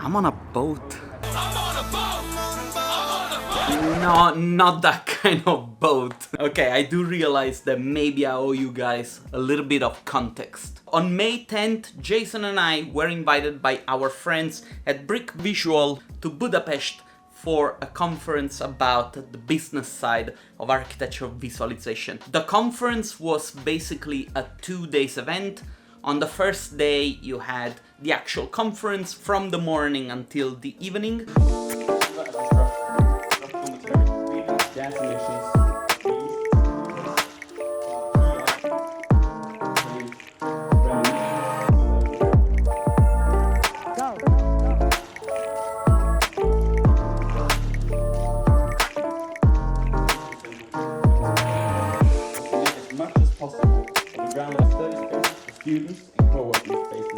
I'm on a boat. No, not that kind of boat. Okay, I do realize that maybe I owe you guys a little bit of context. On May 10th, Jason and I were invited by our friends at BRIC Visual to Budapest for a conference about the business side of architecture visualization. The conference was basically a 2-day event. On the first day, you had the actual conference from the morning until the evening. Students and co-working spaces.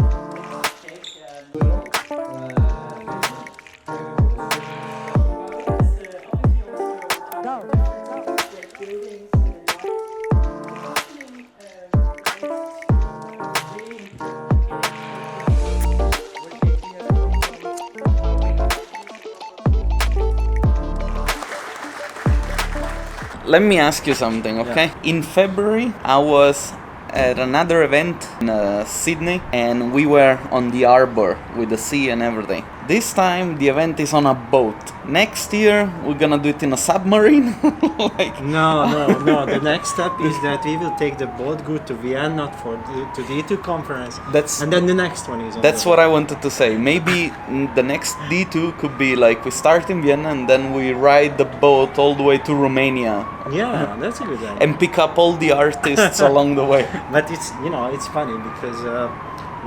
Let me ask you something, okay? Yeah. In February, I was at another event in Sydney, and we were on the harbor with the sea and everything. This time the event is on a boat. Next year we're gonna do it in a submarine. No. The next step is that we will take the boat, go to Vienna to the D2 conference. And then the next one is on That's what I wanted to say. Maybe the next D2 could be like we start in Vienna and then we ride the boat all the way to Romania. Yeah, that's a good idea. And pick up all the artists along the way. But it's funny because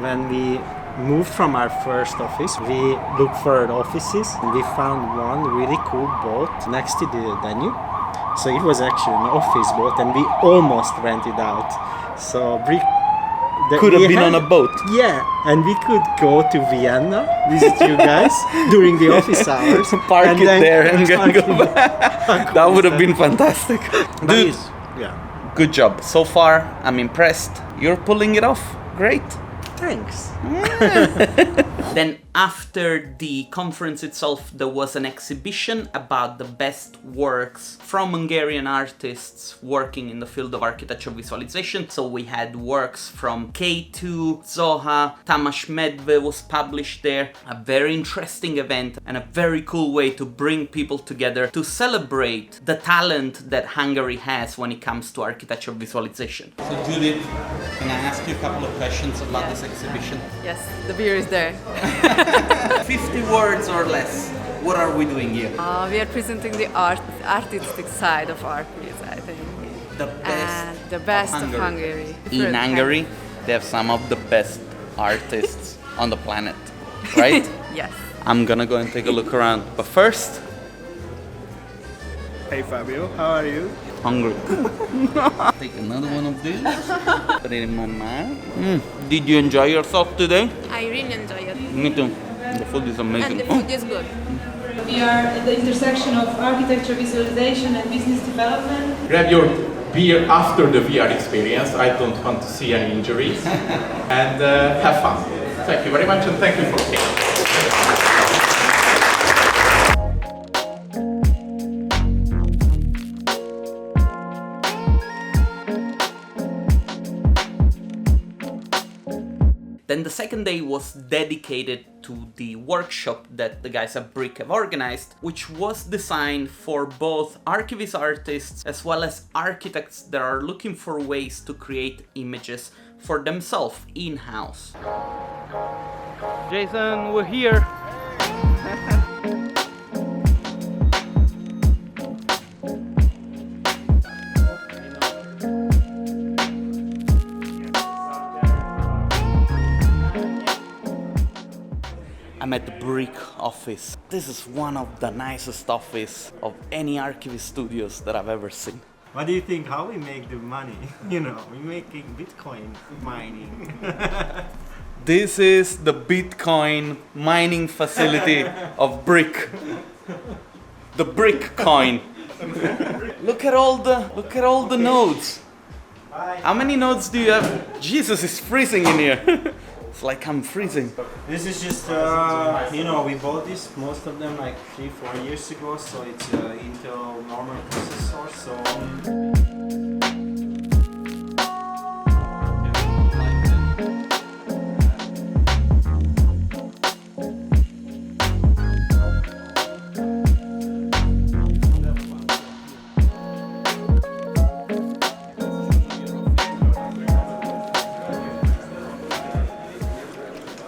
when we moved from our first office, we looked for offices. We found one really cool boat next to the Danube. So it was actually an office boat, and we almost rented out. So BRIC could have been on a boat. Yeah, and we could go to Vienna, visit you guys during the office hours. Park it there and go back. That would have been fantastic. Dude, good job. So far, I'm impressed. You're pulling it off. Great. Thanks. Then after the conference itself, there was an exhibition about the best works from Hungarian artists working in the field of architecture visualization. So we had works from K2, Zoha, Tamas Medve was published there. A very interesting event and a very cool way to bring people together to celebrate the talent that Hungary has when it comes to architecture visualization. So Judith, can I ask you a couple of questions about this exhibition? Yes, the beer is there. 50 words or less. What are we doing here? We are presenting the artistic side of art piece, I think. The best of Hungary. In Hungary, they have some of the best artists on the planet, right? Yes. I'm gonna go and take a look around. But first... Hey Fabio, how are you? Hungry. Take another one of these. Put it in my mouth. Did you enjoy yourself today? I really enjoy it. Me too. The food is amazing. And the food is good. We are at the intersection of architecture visualization and business development. Grab your beer after the VR experience. I don't want to see any injuries. And have fun. Thank you very much, and thank you for coming. Then the second day was dedicated to the workshop that the guys at BRIC have organized, which was designed for both archivist artists as well as architects that are looking for ways to create images for themselves in-house. Jason, we're here. I'm at the BRIC office. This is one of the nicest offices of any archivist studios that I've ever seen. What do you think? How we make the money? We're making Bitcoin mining. This is the Bitcoin mining facility of BRIC. The BRIC coin. Look at all the nodes. How many nodes do you have? Jesus, it's freezing in here. It's like I'm freezing. This is just, we bought this, most of them like 3-4 years ago, so it's Intel normal processor, so...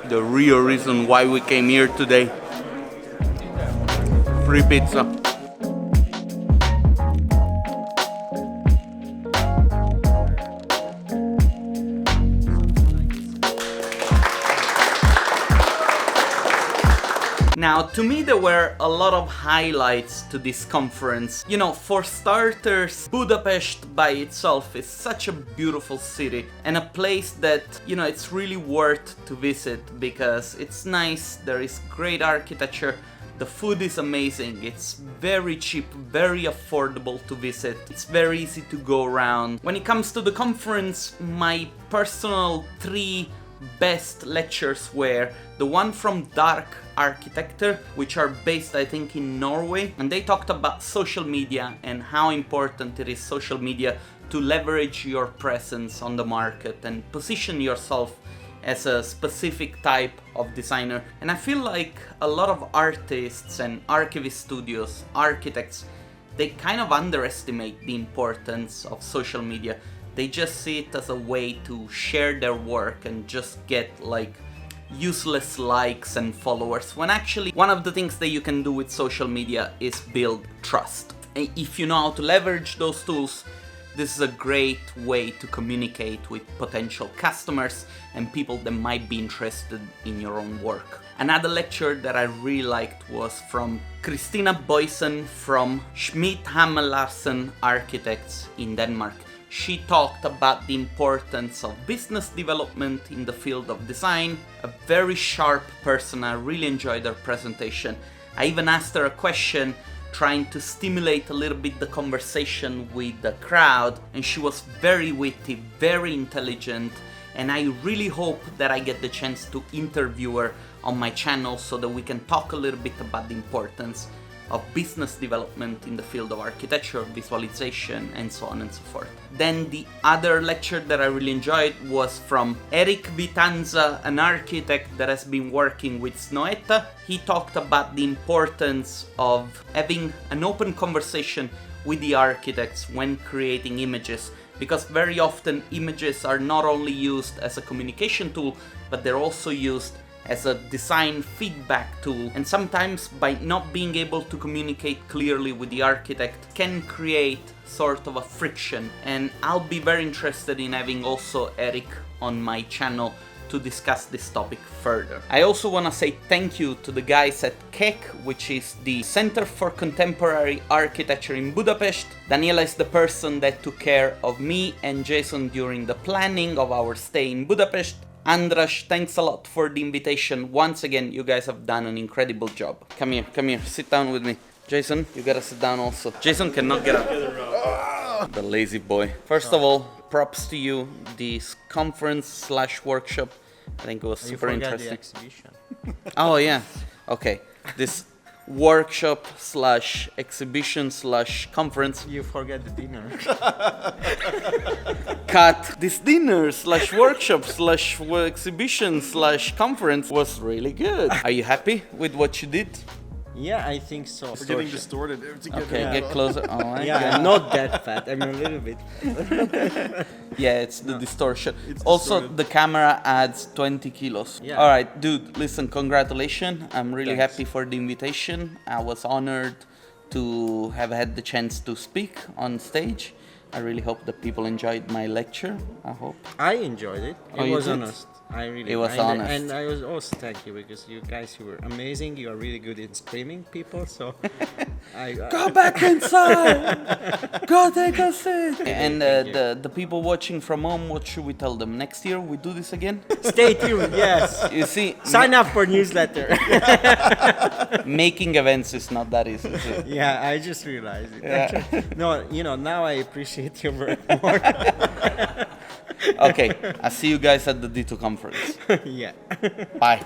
The real reason why we came here today. Free pizza. Now, to me, there were a lot of highlights to this conference. You know, for starters, Budapest by itself is such a beautiful city and a place that, it's really worth to visit because it's nice, there is great architecture, the food is amazing, it's very cheap, very affordable to visit, it's very easy to go around. When it comes to the conference, my personal 3 best lectures were the one from Dark Architecture, which are based I think in Norway, and they talked about social media and how important it is social media to leverage your presence on the market and position yourself as a specific type of designer. And I feel like a lot of artists and archivist studios, architects, they kind of underestimate the importance of social media. They just see it as a way to share their work and just get like useless likes and followers, when actually one of the things that you can do with social media is build trust. And if you know how to leverage those tools, this is a great way to communicate with potential customers and people that might be interested in your own work. Another lecture that I really liked was from Christina Boysen from Schmidt Hammer Larsen Architects in Denmark. She talked about the importance of business development in the field of design. A very sharp person, I really enjoyed her presentation. I even asked her a question trying to stimulate a little bit the conversation with the crowd, and she was very witty, very intelligent, and I really hope that I get the chance to interview her on my channel so that we can talk a little bit about the importance of business development in the field of architecture, visualization, and so on and so forth. Then the other lecture that I really enjoyed was from Eric Vitanza, an architect that has been working with Snoetta. He talked about the importance of having an open conversation with the architects when creating images, because very often images are not only used as a communication tool, but they're also used as a design feedback tool, and sometimes by not being able to communicate clearly with the architect can create sort of a friction. And I'll be very interested in having also Eric on my channel to discuss this topic further. I also want to say thank you to the guys at KEK, which is the Center for Contemporary Architecture in Budapest. Daniela is the person that took care of me and Jason during the planning of our stay in Budapest. Andras, thanks a lot for the invitation. Once again, you guys have done an incredible job. Come here, sit down with me. Jason, you gotta sit down also. Jason cannot get up. The lazy boy. First of all, props to you. This conference/workshop, I think it was super interesting. The exhibition. Oh yeah, okay. This workshop/exhibition/conference. You forget the dinner. Cut. This dinner/workshop/exhibition/conference was really good. Are you happy with what you did? Yeah, I think so. We're getting distorted. Okay, get closer. Oh my Yeah, God. I'm not that fat. I'm a little bit. Yeah, it's the distortion. It's Also, distorted. the camera adds 20 kilos. Yeah. All right, dude, listen, congratulations. I'm really Thanks. happy for the invitation. I was honored to have had the chance to speak on stage. I really hope that people enjoyed my lecture. I hope. I enjoyed it. Oh, It you was did? honest. I really. It was and, honest. And I was also thank you because you guys, you were amazing. You are really good in screaming people. So, Go back inside! Go take a seat! And the people watching from home, what should we tell them? Next year we do this again? Stay tuned. Yes. You see, Sign up for newsletter. making events is not that easy. is it? Yeah, I just realized it. Yeah. Actually, no, now I appreciate your work more. Okay, I'll see you guys at the D2 conference. Yeah. Bye.